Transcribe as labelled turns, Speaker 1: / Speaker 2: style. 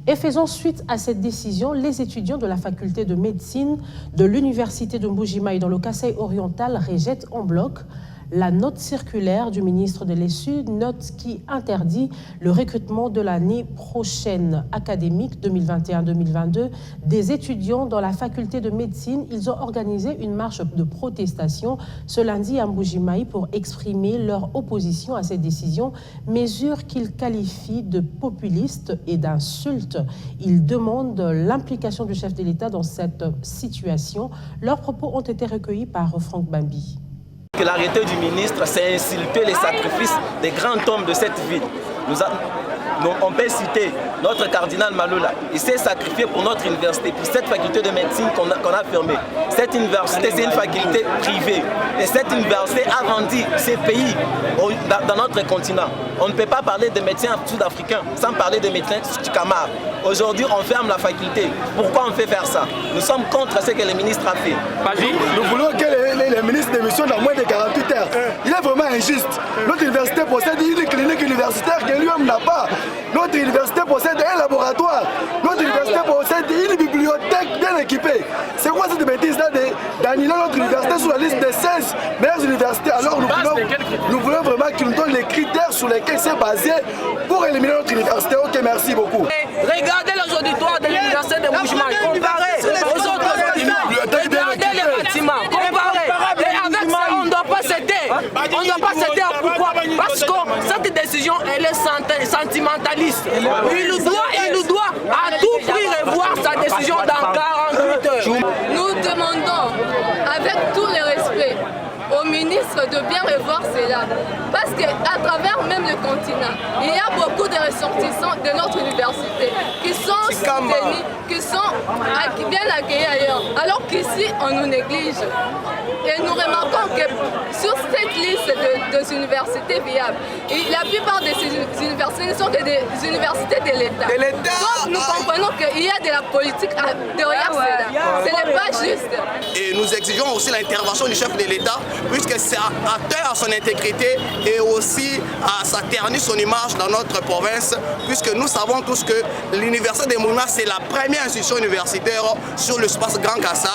Speaker 1: Et faisant suite à cette décision, les étudiants de la faculté de médecine de l'université de Mbuji-Mayi dans le Kasaï oriental rejettent en bloc la note circulaire du ministre de l'ESU, note qui interdit le recrutement de l'année prochaine académique 2021-2022 des étudiants dans la faculté de médecine. Ils ont organisé une marche de protestation ce lundi à Mbuji-Mayi pour exprimer leur opposition à cette décision, mesure qu'ils qualifient de populiste et d'insulte. Ils demandent l'implication du chef de l'État dans cette situation. Leurs propos ont été recueillis par Franck Bambi.
Speaker 2: Que l'arrêté du ministre, c'est insulter les sacrifices des grands hommes de cette ville. On peut citer notre cardinal Maloula. Il s'est sacrifié pour notre université, pour cette faculté de médecine qu'on a fermée. Cette université, c'est une faculté privée. Et cette université a vendu ces pays dans notre continent. On ne peut pas parler de médecins sud-africains sans parler de médecins Camara. Aujourd'hui, on ferme la faculté. Pourquoi on fait faire ça? Nous sommes contre ce que le ministre a fait.
Speaker 3: Nous voulons que les ministres démissionnent dans moins de 48 heures. Il est vraiment injuste. Notre université possède une clinique universitaire que lui-même n'a pas. Notre université possède un laboratoire. Notre université possède une bibliothèque bien équipée. C'est quoi cette bêtise-là d'annuler notre université sur la liste des 16 meilleures universités? Alors nous voulons vraiment qu'ils nous donnent les critères sur lesquels c'est basé pour éliminer notre université. Ok, merci beaucoup.
Speaker 4: Regardez les auditoires de l'université de Mbuji-Mayi, comparez aux autres auditoires. Regardez les bâtiments, comparez. Et avec ça, on ne doit pas céder. On ne doit pas céder. Pourquoi? Parce que cette décision, elle est sentimentaliste. Il doit à tout prix revoir sa décision dans 48 heures.
Speaker 5: Nous demandons, avec tout le respect, au ministre de bien revoir cela. Parce qu'à travers même le continent, il y a beaucoup de ressortissants de notre université qui sont soutenus, qui sont bien accueillis ailleurs. Alors qu'ici, on nous néglige. Et nous remarquons que sur cette liste des universités viables, la plupart de ces universités ne sont que des universités de l'État. Donc nous comprenons qu'il y a de la politique derrière cela. Ce n'est pas juste.
Speaker 6: Et nous exigeons aussi l'intervention du chef de l'État, puisque ça atteint à son intégrité et aussi ça ternit son image dans notre province, puisque nous savons tous que l'université de Mbuji-Mayi, c'est la première institution universitaire sur l'espace Grand Kassai.